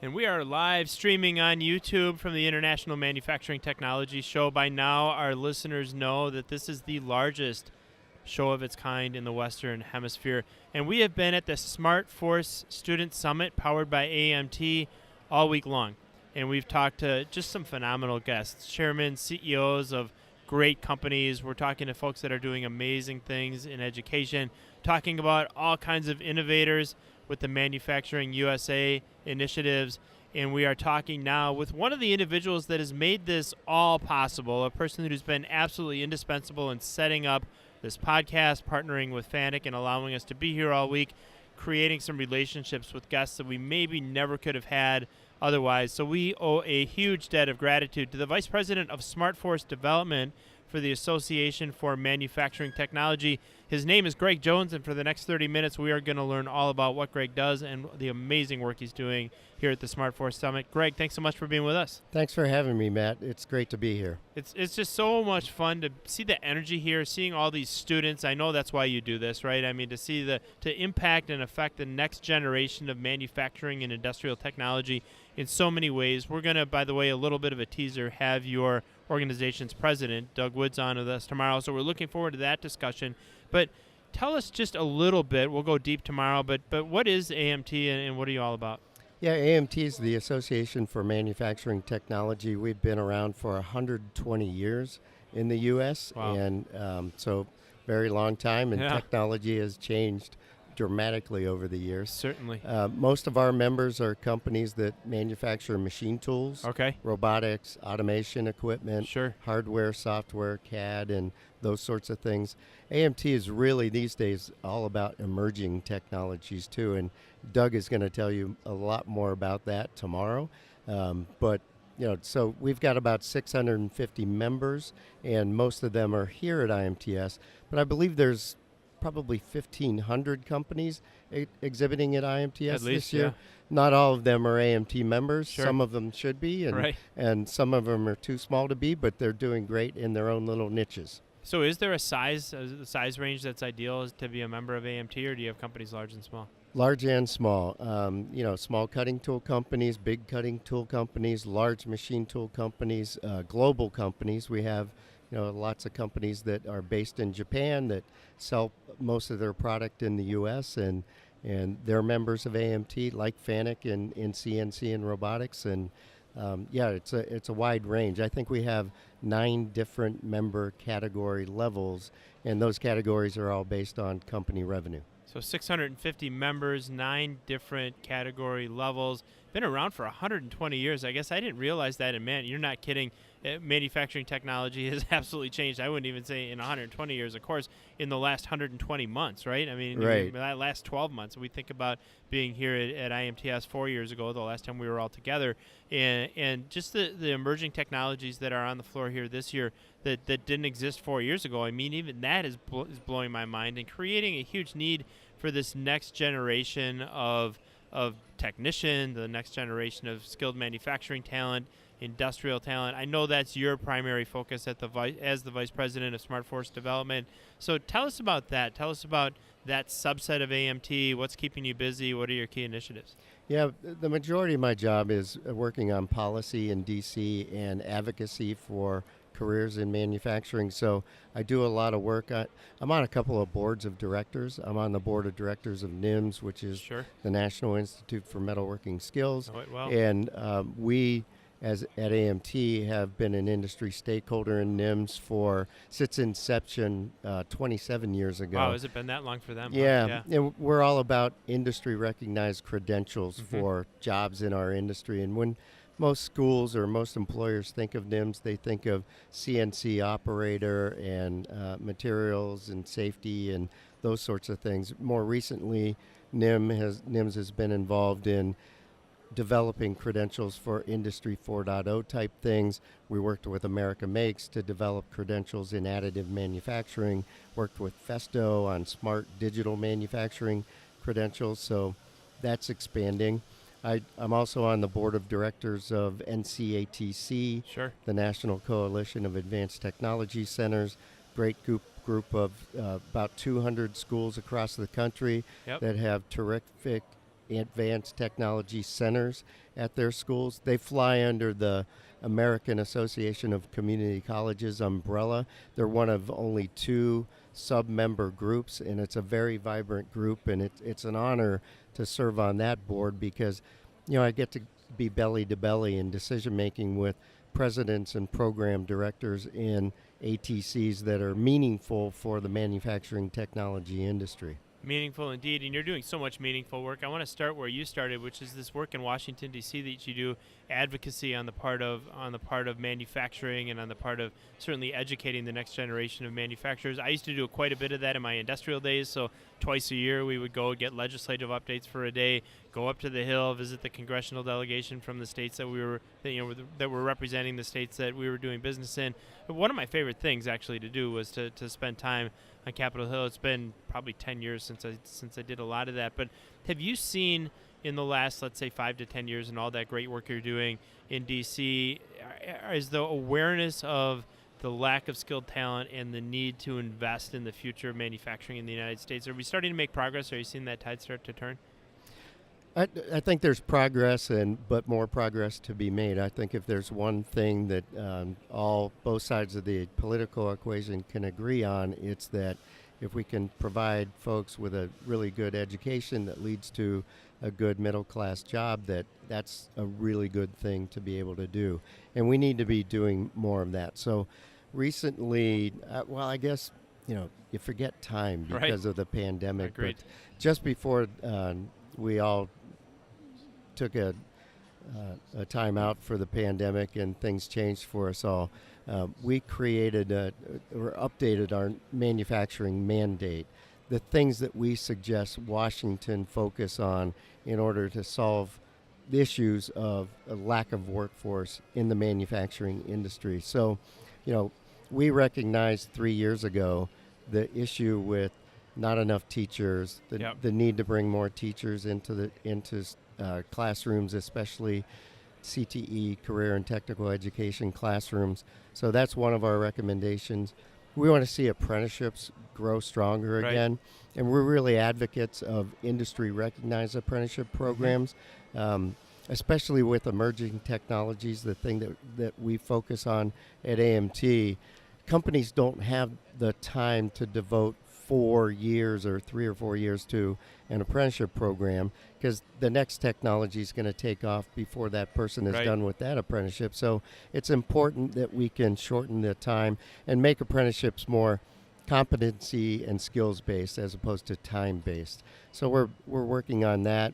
And we are live streaming on YouTube from the International Manufacturing Technology Show. By now, our listeners know that this is the largest show of its kind in the Western Hemisphere. And we have been at the Smart Force Student Summit powered by AMT all week long. And we've talked to just some phenomenal guests, chairmen, CEOs of great companies. We're talking to folks that are doing amazing things in education, talking about all kinds of innovators with the Manufacturing USA initiatives. And we are talking now with one of the individuals that has made this all possible, a person who's been absolutely indispensable in setting up this podcast, partnering with FANUC and allowing us to be here all week, creating some relationships with guests that we maybe never could have had otherwise. So we owe a huge debt of gratitude to the Vice President of Smart Force Development for the Association for Manufacturing Technology. His name is Greg Jones, and for the next 30 minutes, we are going to learn all about what Greg does and the amazing work he's doing here at the Smart Force Summit. Greg, thanks so much for being with us. Thanks for having me, Matt. It's great to be here. It's just so much fun to see the energy here, seeing all these students. I know that's why you do this, right? I mean, to impact and affect the next generation of manufacturing and industrial technology in so many ways. We're going to, by the way, a little bit of a teaser, have your organization's president, Doug Woods, on with us tomorrow. So we're looking forward to that discussion. But tell us just a little bit. We'll go deep tomorrow. But what is AMT and what are you all about? Yeah, AMT is the Association for Manufacturing Technology. We've been around for 120 years in the U.S. Wow. And so very long time, and technology has changed dramatically over the years. Certainly. Most of our members are companies that manufacture machine tools, robotics, automation equipment, hardware, software, CAD, and those sorts of things. AMT is really these days all about emerging technologies too, and Doug is going to tell you a lot more about that tomorrow. But so we've got about 650 members, and most of them are here at IMTS. But I believe there's probably 1,500 companies exhibiting at IMTS this year. Not all of them are AMT members. Some of them should be, and some of them are too small to be, but they're doing great in their own little niches. So is there a size range that's ideal to be a member of AMT, or do you have companies large and small? Large and small. Small cutting tool companies, big cutting tool companies, large machine tool companies, global companies. We have lots of companies that are based in Japan that sell most of their product in the U.S. and they're members of AMT, like FANUC in CNC and robotics. And it's a wide range. I think we have 9 different member category levels, and those categories are all based on company revenue. So 650 members, 9 different category levels. Been around for 120 years. I guess I didn't realize that. And man, you're not kidding. Manufacturing technology has absolutely changed. I wouldn't even say in 120 years, of course, in the last 120 months, right? I mean, that last 12 months. We think about being here at IMTS 4 years ago, the last time we were all together, and just the emerging technologies that are on the floor here this year that didn't exist 4 years ago. I mean, even that is blowing my mind and creating a huge need for this next generation of technician, the next generation of skilled manufacturing talent, industrial talent. I know that's your primary focus as the Vice President of Smart Force Development. So tell us about that. Tell us about that subset of AMT. What's keeping you busy? What are your key initiatives? Yeah, the majority of my job is working on policy in D.C. and advocacy for careers in manufacturing. So I do a lot of work. I'm on a couple of boards of directors. I'm on the board of directors of NIMS, which is the National Institute for Metalworking Skills. And we, at AMT, have been an industry stakeholder in NIMS since inception 27 years ago. Wow, has it been that long for them? Yeah. And we're all about industry recognized credentials for jobs in our industry. And when most schools or most employers think of NIMS, they think of CNC operator and materials and safety and those sorts of things. More recently, NIMS has been involved in developing credentials for Industry 4.0 type things. We worked with America Makes to develop credentials in additive manufacturing, worked with Festo on smart digital manufacturing credentials, so that's expanding. I'm also on the board of directors of NCATC, the National Coalition of Advanced Technology Centers, great group of about 200 schools across the country that have terrific advanced technology centers at their schools. They fly under the American Association of Community Colleges umbrella. They're one of only 2 sub-member groups, and it's a very vibrant group, and it's an honor to serve on that board because, I get to be belly to belly in decision making with presidents and program directors in ATCs that are meaningful for the manufacturing technology industry. Meaningful indeed, and you're doing so much meaningful work. I want to start where you started, which is this work in Washington D.C. that you do, advocacy on the part of manufacturing and on the part of certainly educating the next generation of manufacturers. I used to do quite a bit of that in my industrial days. So twice a year we would go get legislative updates for a day, go up to the Hill, visit the congressional delegation from the states that that were representing the states that we were doing business in. But one of my favorite things actually to do was to spend time on Capitol Hill. It's been probably 10 years since I did a lot of that. But have you seen in the last, let's say, 5 to 10 years and all that great work you're doing in D.C., is the awareness of the lack of skilled talent and the need to invest in the future of manufacturing in the United States, are we starting to make progress? Are you seeing that tide start to turn? I think there's progress, but more progress to be made. I think if there's one thing that both sides of the political equation can agree on, it's that if we can provide folks with a really good education that leads to a good middle-class job, that's a really good thing to be able to do. And we need to be doing more of that. So recently, I guess, you forget time because of the pandemic. Agreed. But just before we all took a time out for the pandemic and things changed for us all, we created or updated our manufacturing mandate, the things that we suggest Washington focus on in order to solve the issues of a lack of workforce in the manufacturing industry. So, we recognized 3 years ago the issue with not enough teachers, the need to bring more teachers into classrooms, especially CTE, career and technical education classrooms. So that's one of our recommendations. We want to see apprenticeships grow stronger again, and we're really advocates of industry-recognized apprenticeship programs, especially with emerging technologies, the thing that we focus on at AMT. Companies don't have the time to devote 4 years or 3 or 4 years to an apprenticeship program because the next technology is going to take off before that person is done with that apprenticeship. So it's important that we can shorten the time and make apprenticeships more competency and skills based as opposed to time based. So we're working on that.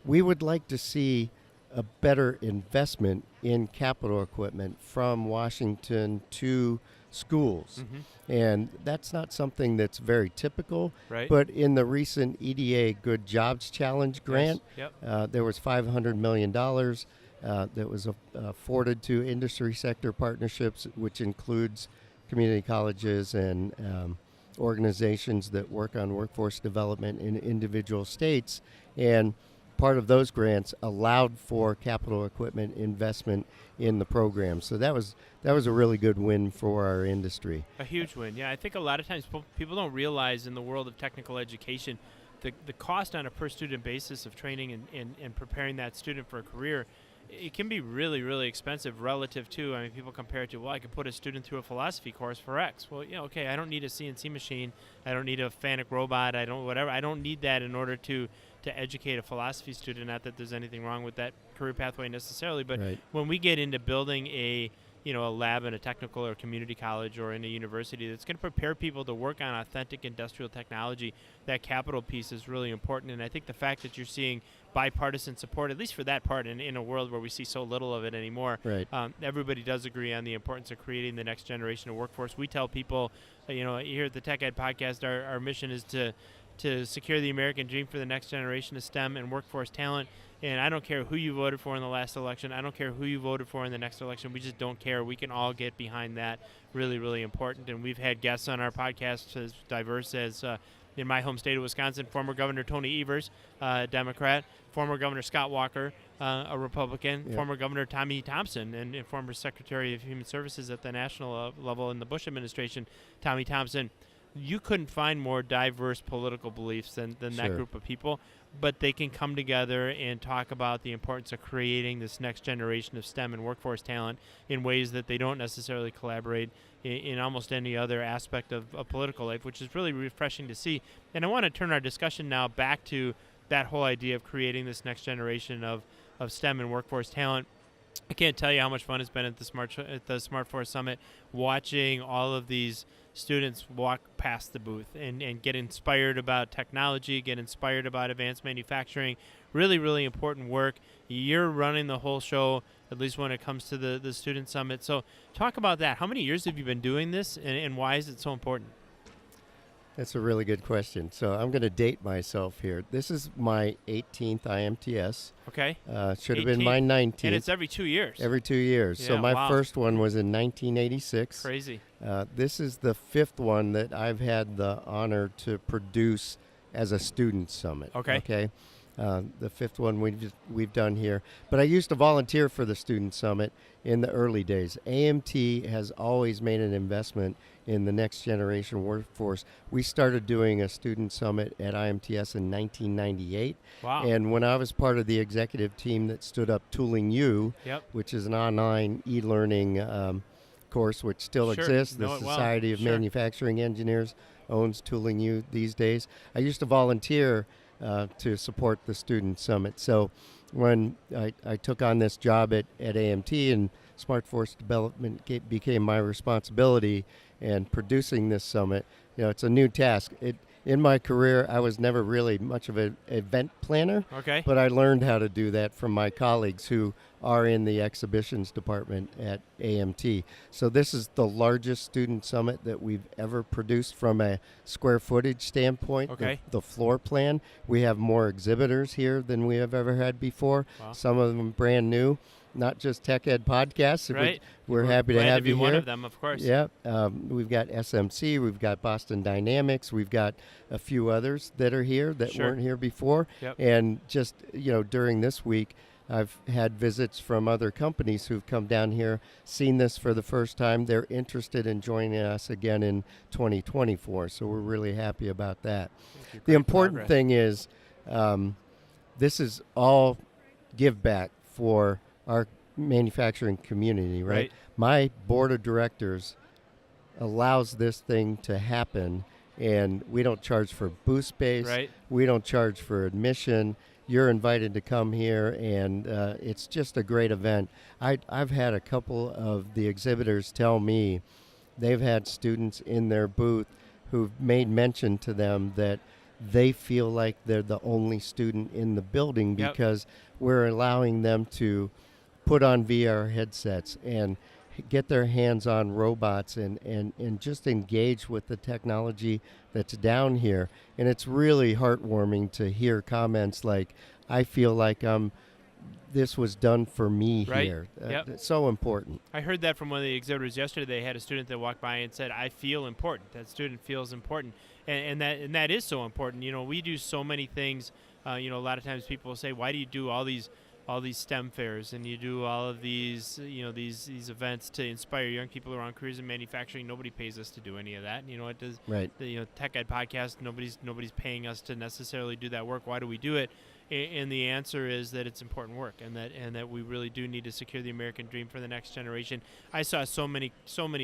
We would like to see a better investment in capital equipment from Washington to schools. And that's not something that's very typical, but in the recent EDA Good Jobs Challenge grant, there was $500 million that was afforded to industry sector partnerships, which includes community colleges and organizations that work on workforce development in individual states. And part of those grants allowed for capital equipment investment in the program. So that was a really good win for our industry. A huge win. Yeah, I think a lot of times people don't realize in the world of technical education the cost on a per student basis of training and preparing that student for a career. It can be really, really expensive relative to, people compare it to, I could put a student through a philosophy course for X. Well, okay, I don't need a CNC machine. I don't need a FANUC robot. I don't need that in order to educate a philosophy student. Not that there's anything wrong with that career pathway necessarily, but when we get into building a lab in a technical or community college or in a university that's going to prepare people to work on authentic industrial technology, that capital piece is really important. And I think the fact that you're seeing bipartisan support, at least for that part, in a world where we see so little of it anymore, everybody does agree on the importance of creating the next generation of workforce. We tell people, here at the Tech Ed Podcast, our mission is to secure the American dream for the next generation of STEM and workforce talent. And I don't care who you voted for in the last election. I don't care who you voted for in the next election. We just don't care. We can all get behind that. Really, really important. And we've had guests on our podcast as diverse as, in my home state of Wisconsin, former Governor Tony Evers, Democrat, former Governor Scott Walker, a Republican, former Governor Tommy Thompson, and former Secretary of Human Services at the national level in the Bush administration, Tommy Thompson. you couldn't find more diverse political beliefs than that Sure. group of people, but they can come together and talk about the importance of creating this next generation of STEM and workforce talent in ways that they don't necessarily collaborate in almost any other aspect of political life, which is really refreshing to see. And I want to turn our discussion now back to that whole idea of creating this next generation of STEM and workforce talent. I can't tell you how much fun it's been at the SmartForce Summit, watching all of these students walk past the booth and get inspired about technology, get inspired about advanced manufacturing. Really, really important work. You're running the whole show, at least when it comes to the Student Summit. So talk about that. How many years have you been doing this, and why is it so important? That's a really good question. So I'm going to date myself here. This is my 18th IMTS. Okay. Should have been my 19th. And it's every 2 years. Every 2 years. So Yeah, my wow. first one was in 1986. Crazy. This is the 5th one that I've had the honor to produce as a student summit. Okay. The 5th one we've done here. But I used to volunteer for the student summit in the early days. AMT has always made an investment in the next generation workforce. We started doing a student summit at IMTS in 1998. Wow. And when I was part of the executive team that stood up Tooling U, Yep. which is an online e-learning course which still Sure. exists. Know The it well. Society of Sure. Manufacturing Engineers owns Tooling U these days. I used to volunteer to support the Student Summit. So when I took on this job at AMT and SmartForce Development became my responsibility, and producing this summit, it's a new task. In my career, I was never really much of an event planner, Okay. but I learned how to do that from my colleagues who are in the exhibitions department at AMT. So this is the largest student summit that we've ever produced from a square footage standpoint. Okay. The floor plan, we have more exhibitors here than we have ever had before. Wow. Some of them brand new, not just Tech Ed podcasts. Right. We're happy to glad have be you one here. of them, of course. Yeah, we've got SMC, we've got Boston Dynamics, we've got a few others that are here that Sure. weren't here before. Yep. And just, during this week, I've had visits from other companies who've come down here, seen this for the first time. They're interested in joining us again in 2024, so we're really happy about that. Thank you. The Great important progress. thing is this is all give back for our manufacturing community, right? Right. My board of directors allows this thing to happen, and we don't charge for booth space. Right. We don't charge for admission. You're invited to come here, and it's just a great event. I've had a couple of the exhibitors tell me they've had students in their booth who've made mention to them that they feel like they're the only student in the building Yep. because we're allowing them to put on VR headsets and get their hands on robots and just engage with the technology that's down here. And it's really heartwarming to hear comments like, I feel like this was done for me Right. here. Yep. It's so important. I heard that from one of the exhibitors yesterday. They had a student that walked by and said, "I feel important." That student feels important, and that is so important. We do so many things. A lot of times people will say, "Why do you do all these STEM fairs and you do all of these these events to inspire young people around careers in manufacturing?" Nobody pays us to do any of that. It does. Right. The Tech Ed podcast. Nobody's paying us to necessarily do that work. Why do we do it? And the answer is that it's important work, and that we really do need to secure the American dream for the next generation. I saw so many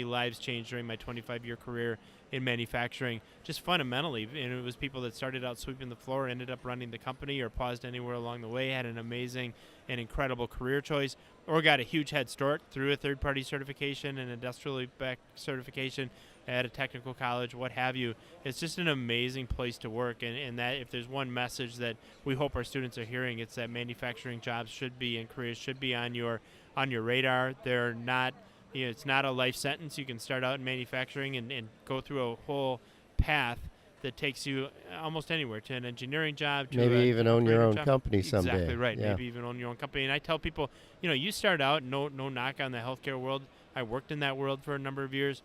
lives change during my 25-year career in manufacturing, just fundamentally. And it was people that started out sweeping the floor, ended up running the company, or paused anywhere along the way, had an amazing and incredible career choice, or got a huge head start through a third-party certification, an industrially backed certification at a technical college, what have you. It's just an amazing place to work, and that if there's one message that we hope our students are hearing, it's that manufacturing jobs should be and careers should be on your radar. They're not, it's not a life sentence. You can start out in manufacturing and go through a whole path that takes you almost anywhere, to an engineering job, to Maybe even own your own job. company someday. Exactly right. Yeah. Maybe even own your own company. And I tell people, you start out, no knock on the healthcare world. I worked in that world for a number of years.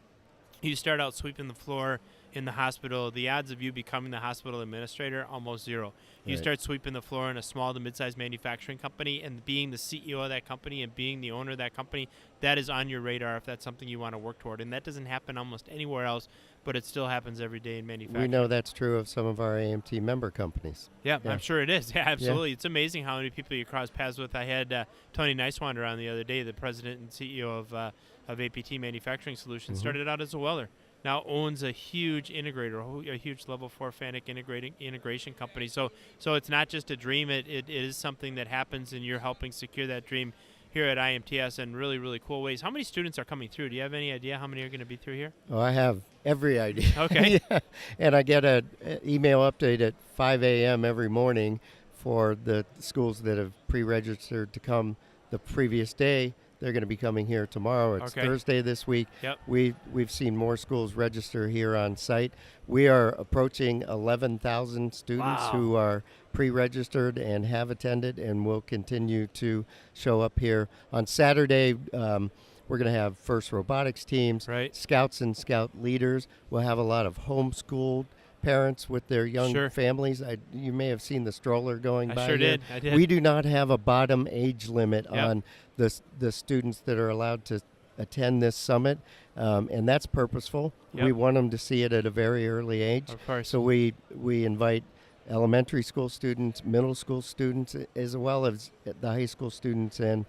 You start out sweeping the floor, in the hospital, the odds of you becoming the hospital administrator, almost zero. You Right. start sweeping the floor in a small to mid-sized manufacturing company and being the CEO of that company and being the owner of that company, that is on your radar if that's something you want to work toward. And that doesn't happen almost anywhere else, but it still happens every day in manufacturing. We know that's true of some of our AMT member companies. Yeah, Yeah. I'm sure it is. Yeah, absolutely. It's amazing how many people you cross paths with. I had Tony Nicewander on the other day, the president and CEO of APT Manufacturing Solutions. Mhm. Started out as a welder. Now owns a huge integrator, a huge level 4 FANUC integration company. So it's not just a dream. It is something that happens, and you're helping secure that dream here at IMTS in really, really cool ways. How many students are coming through? Do you have any idea how many are going to be through here? Oh, I have every idea. Okay. Yeah. And I get an email update at 5 a.m. every morning for the schools that have pre-registered to come the previous day. They're going to be coming here tomorrow. It's Okay. Thursday this week. Yep. We've seen more schools register here on site. We are approaching 11,000 students Wow. who are pre-registered and have attended, and will continue to show up here on Saturday. We're going to have first robotics teams, Right. scouts and scout leaders. We'll have a lot of homeschooled parents with their young Sure. families. You may have seen the stroller going I by sure here. did. I did. We do not have a bottom age limit Yep. on the students that are allowed to attend this summit, and that's purposeful. Yep. We want them to see it at a very early age. Of course. So we invite elementary school students, middle school students, as well as the high school students and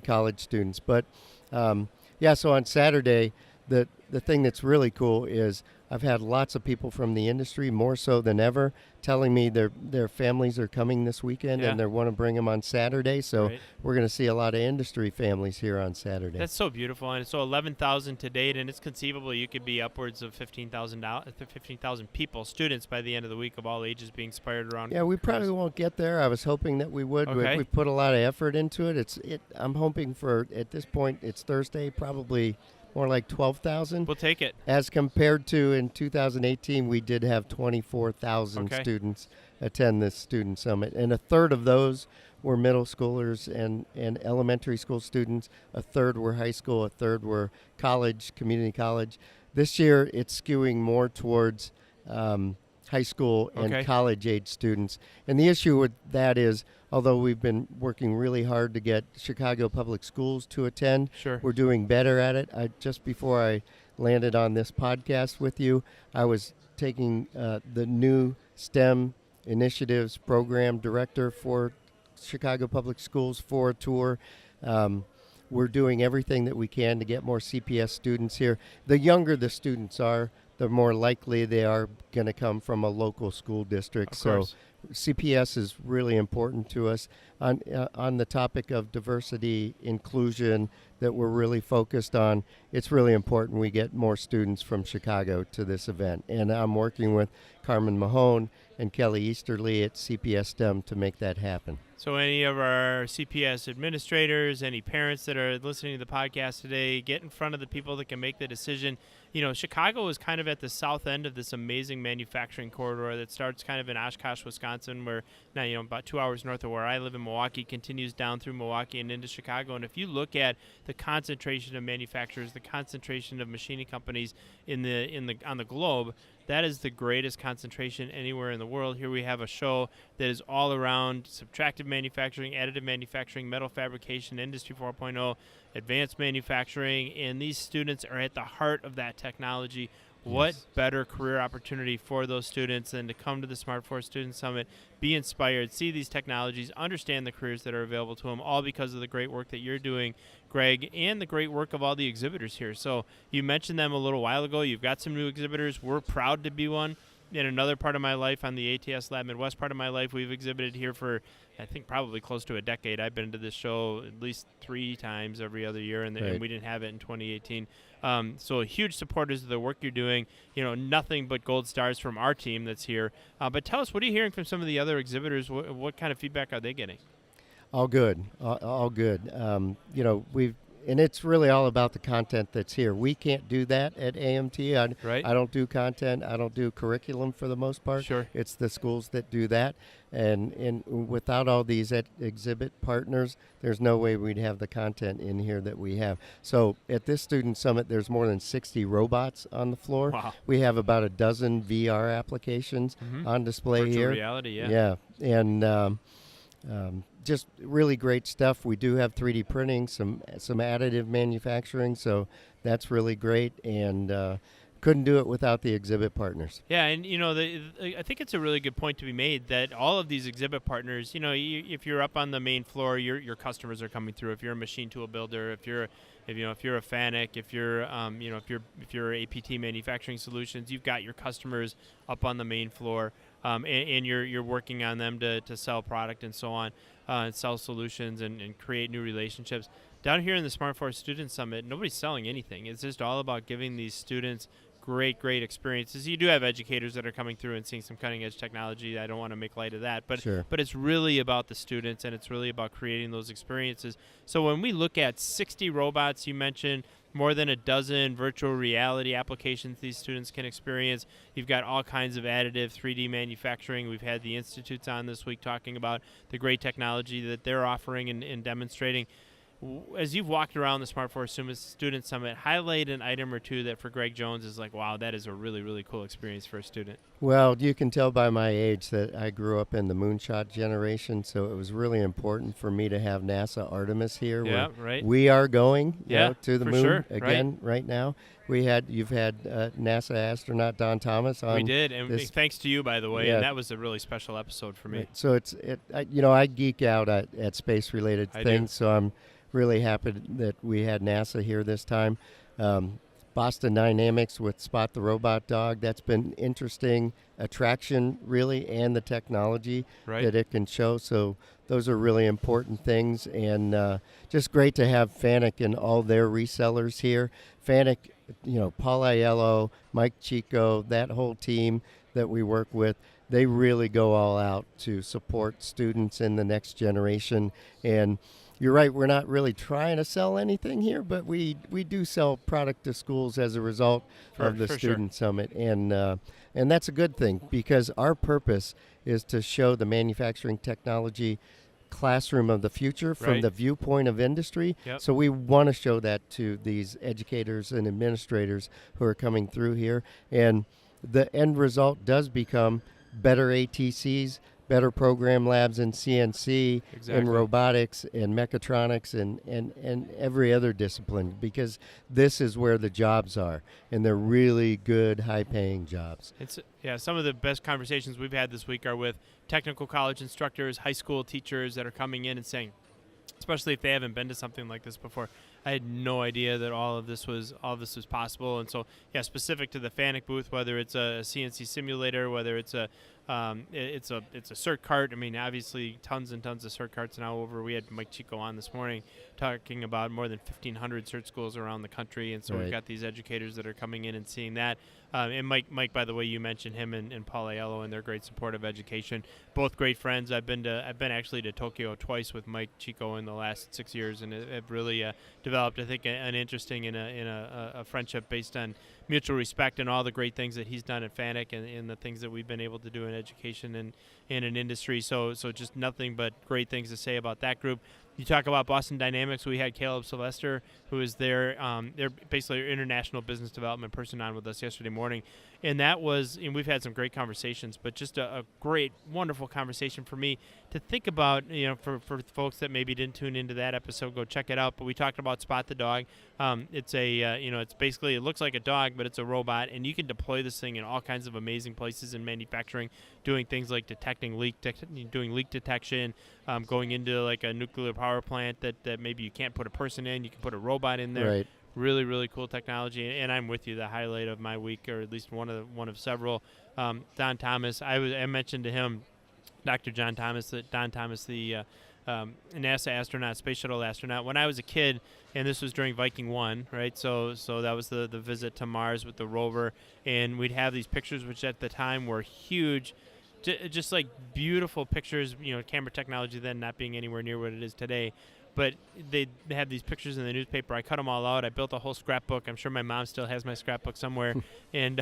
college students. But so on Saturday, the thing that's really cool is I've had lots of people from the industry, more so than ever, telling me their families are coming this weekend, Yeah. and they want to bring them on Saturday. So Right. we're going to see a lot of industry families here on Saturday. That's so beautiful, and so 11,000 to date, and it's conceivable you could be upwards of 15,000 people, students by the end of the week of all ages being inspired around. Yeah, we probably won't get there. I was hoping that we would. Okay. We've put a lot of effort into it. I'm hoping for, at this point, it's Thursday, probably more like 12,000. We'll take it. As compared to in 2018, we did have 24,000 Okay. students attend this student summit, and a third of those were middle schoolers and elementary school students. A third were high school. A third were college, community college. This year, it's skewing more towards high school and Okay. college age students. And the issue with that is, although we've been working really hard to get Chicago Public Schools to attend, Sure. we're doing better at it. Just before I landed on this podcast with you, I was taking the new STEM Initiatives Program Director for Chicago Public Schools for a tour. We're doing everything that we can to get more CPS students here. The younger the students are, the more likely they are going to come from a local school district. Of So course. CPS is really important to us. On the topic of diversity, inclusion that we're really focused on, it's really important we get more students from Chicago to this event. And I'm working with Carmen Mahone and Kelly Easterly at CPS STEM to make that happen. So any of our CPS administrators, any parents that are listening to the podcast today, get in front of the people that can make the decision. You know, Chicago is kind of at the south end of this amazing manufacturing corridor that starts kind of in Oshkosh, Wisconsin, where now, about 2 hours north of where I live in Milwaukee, continues down through Milwaukee and into Chicago. And if you look at the concentration of manufacturers, the concentration of machining companies on the globe, that is the greatest concentration anywhere in the world. Here we have a show that is all around subtractive manufacturing, additive manufacturing, metal fabrication, Industry 4.0, advanced manufacturing, and these students are at the heart of that technology. What Yes. better career opportunity for those students than to come to the Smart Force Student Summit, be inspired, see these technologies, understand the careers that are available to them, all because of the great work that you're doing, Greg, and the great work of all the exhibitors here. So you mentioned them a little while ago. You've got some new exhibitors. We're proud to be one. In another part of my life, on the ATS Lab Midwest part of my life, we've exhibited here for, I think, probably close to a decade. I've been to this show at least 3 times every other year, and Right. we didn't have it in 2018. So huge supporters of the work you're doing. Nothing but gold stars from our team that's here. But tell us, what are you hearing from some of the other exhibitors? What kind of feedback are they getting? All good, all good. and it's really all about the content that's here. We can't do that at AMT. Right. I don't do content. I don't do curriculum for the most part. Sure. It's the schools that do that. And without all these exhibit partners, there's no way we'd have the content in here that we have. So at this student summit, there's more than 60 robots on the floor. Wow. We have about a dozen VR applications on display Virtual here. reality, yeah. Yeah, and just really great stuff. We do have 3D printing, some additive manufacturing, so that's really great. And couldn't do it without the exhibit partners. Yeah, and I think it's a really good point to be made that all of these exhibit partners, if you're up on the main floor, your customers are coming through. If you're a machine tool builder, if you're a FANUC, if you're APT Manufacturing Solutions, you've got your customers up on the main floor, and you're working on them to sell product and so on, and sell solutions and create new relationships. Down here in the SmartForce Student Summit, nobody's selling anything. It's just all about giving these students great experiences. You do have educators that are coming through and seeing some cutting edge technology. I don't want to make light of that, but Sure. but it's really about the students, and it's really about creating those experiences. So when we look at 60 robots, you mentioned more than a dozen virtual reality applications these students can experience. You've got all kinds of additive 3D manufacturing. We've had the institutes on this week talking about the great technology that they're offering and demonstrating. As you've walked around the SmartForce Student Summit, highlight an item or two that for Greg Jones is like, wow, that is a really, really cool experience for a student. Well, you can tell by my age that I grew up in the moonshot generation, so it was really important for me to have NASA Artemis here. Yeah, where right. We are going Yeah, to the for moon sure, again right now. You've had NASA astronaut Don Thomas on. We did, and this, thanks to you, by the way, Yeah. and that was a really special episode for me. Right. So I geek out at space-related I things, do. so I'm really happy that we had NASA here this time. Boston Dynamics with Spot the Robot Dog. That's been interesting attraction, really, and the technology Right. that it can show. So those are really important things, and just great to have FANUC and all their resellers here. FANUC, Paul Aiello, Mike Chico, that whole team that we work with, they really go all out to support students in the next generation. And you're right, we're not really trying to sell anything here, but we do sell product to schools as a result of the for Student Summit. And that's a good thing, because our purpose is to show the manufacturing technology classroom of the future from Right. the viewpoint of industry. Yep. So we want to show that to these educators and administrators who are coming through here. And the end result does become better ATCs, better program labs in CNC, Exactly. and robotics and mechatronics and every other discipline, because this is where the jobs are, and they're really good, high-paying jobs. Some of the best conversations we've had this week are with technical college instructors, high school teachers that are coming in and saying, especially if they haven't been to something like this before, I had no idea that all of this was possible. And so, specific to the FANUC booth, whether it's a CNC simulator, whether it's a cert cart. I mean, obviously, tons and tons of cert carts now over. We had Mike Chico on this morning talking about more than 1,500 cert schools around the country, and so Right. we've got these educators that are coming in and seeing that. And Mike, by the way, you mentioned him and Paul Aiello and their great support of education. Both great friends. I've been actually to Tokyo twice with Mike Chico in the last 6 years, and have really developed, I think, an interesting and a friendship based on mutual respect and all the great things that he's done at FANUC and the things that we've been able to do in education and in an industry. So just nothing but great things to say about that group. You talk about Boston Dynamics. We had Caleb Sylvester, who is they're basically an international business development person, on with us yesterday morning. And we've had some great conversations, but just a great, wonderful conversation for me to think about, for folks that maybe didn't tune into that episode, go check it out. But we talked about Spot the Dog. It's it's basically, it looks like a dog, but it's a robot, and you can deploy this thing in all kinds of amazing places in manufacturing, doing things like doing leak detection, going into like a nuclear power plant that maybe you can't put a person in, you can put a robot in there. Right. Really, really cool technology, and I'm with you. The highlight of my week, or at least one of several. Don Thomas. I mentioned to him, Dr. Don Thomas, the NASA astronaut, space shuttle astronaut. When I was a kid, and this was during Viking 1, right? So that was the visit to Mars with the rover, and we'd have these pictures, which at the time were huge. Just like beautiful pictures, camera technology then not being anywhere near what it is today. but they had these pictures in the newspaper. I cut them all out. I built a whole scrapbook. I'm sure my mom still has my scrapbook somewhere. and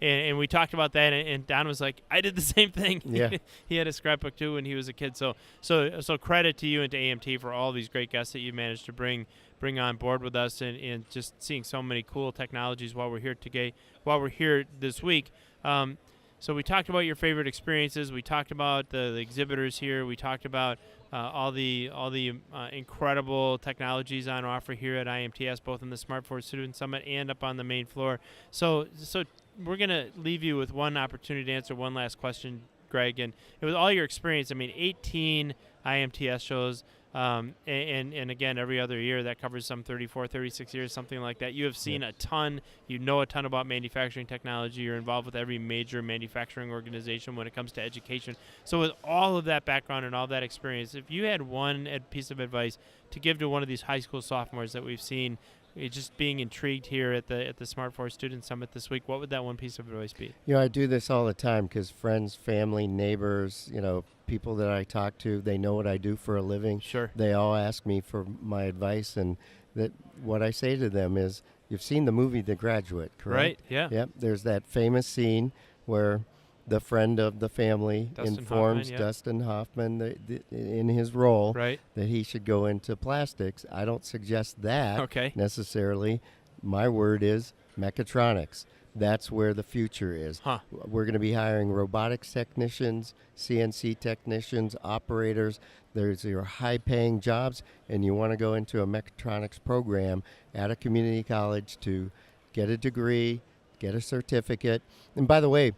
we talked about that, and Don was like, I did the same thing. Yeah. He had a scrapbook too when he was a kid. So credit to you and to AMT for all these great guests that you managed to bring on board with us, and just seeing so many cool technologies while we're here this week. So we talked about your favorite experiences. We talked about the exhibitors here. We talked about all the incredible technologies on offer here at IMTS, both in the Smart Force Student Summit and up on the main floor. So we're going to leave you with one opportunity to answer one last question, Greg. And it was all your experience. I mean, 18 IMTS shows. And again, every other year that covers some 34, 36 years, something like that. You have seen a ton. You know a ton about manufacturing technology. You're involved with every major manufacturing organization when it comes to education. So with all of that background and all that experience, if you had one piece of advice to give to one of these high school sophomores that we've seen just being intrigued here at the Smart Force Student Summit this week, what would that one piece of advice be? I do this all the time because friends, family, neighbors, people that I talk to, they know what I do for a living. Sure. They all ask me for my advice, and that what I say to them is, you've seen the movie The Graduate, correct? Right, yeah. Yep, there's that famous scene where the friend of the family informs Dustin Hoffman in his role that he should go into plastics. I don't suggest that necessarily. My word is mechatronics. That's where the future is. We're going to be hiring robotics technicians, CNC technicians, operators. There's your high-paying jobs, and you want to go into a mechatronics program at a community college to get a degree, get a certificate. And by the way,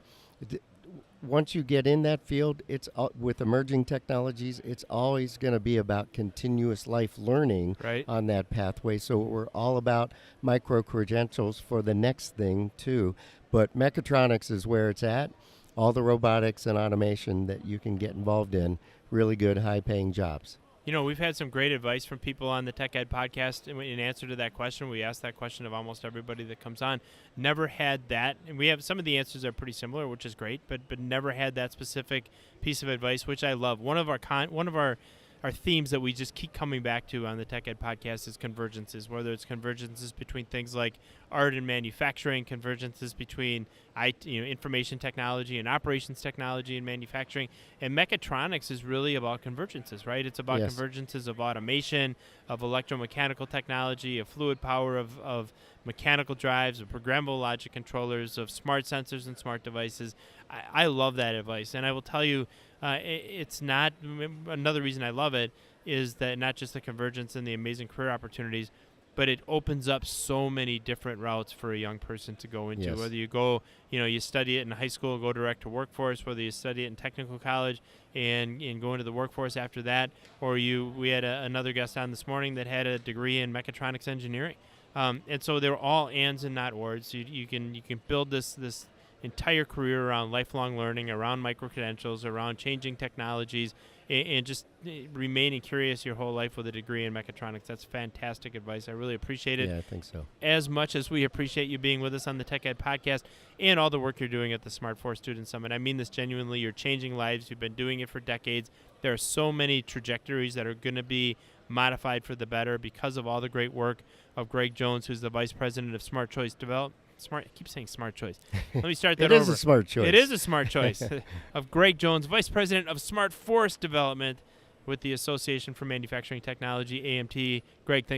once you get in that field, it's with emerging technologies, it's always going to be about continuous life learning on that pathway. So we're all about micro-credentials for the next thing, too. But mechatronics is where it's at. All the robotics and automation that you can get involved in, really good, high-paying jobs. We've had some great advice from people on the Tech Ed podcast. In answer to that question, we asked that question of almost everybody that comes on. Never had that, and we have some of the answers are pretty similar, which is great. But never had that specific piece of advice, which I love. One of our themes that we just keep coming back to on the Tech Ed podcast is convergences, whether it's convergences between things like art and manufacturing, convergences between information technology and operations technology and manufacturing. And mechatronics is really about convergences, right? It's about convergences of automation, of electromechanical technology, of fluid power, of mechanical drives, of programmable logic controllers, of smart sensors and smart devices. I love that advice. And I will tell you, it's not another reason I love it is that not just the convergence and the amazing career opportunities, but it opens up so many different routes for a young person to go into. Whether you go, you study it in high school, go direct to workforce, whether you study it in technical college and go into the workforce after that, or we had another guest on this morning that had a degree in mechatronics engineering. And so they're all ands and not words. You can build this entire career around lifelong learning, around micro-credentials, around changing technologies, and just remaining curious your whole life with a degree in mechatronics. That's fantastic advice. I really appreciate it. Yeah, I think so. As much as we appreciate you being with us on the Tech Ed podcast and all the work you're doing at the Smart Force Student Summit. I mean this genuinely. You're changing lives. You've been doing it for decades. There are so many trajectories that are going to be modified for the better because of all the great work of Greg Jones, who's the Vice President of Smart Choice Development. I keep saying smart choice. Let me start that over. It is a smart choice. It is a smart choice. Of Greg Jones, Vice President of Smart Force Development with the Association for Manufacturing Technology, AMT. Greg, thanks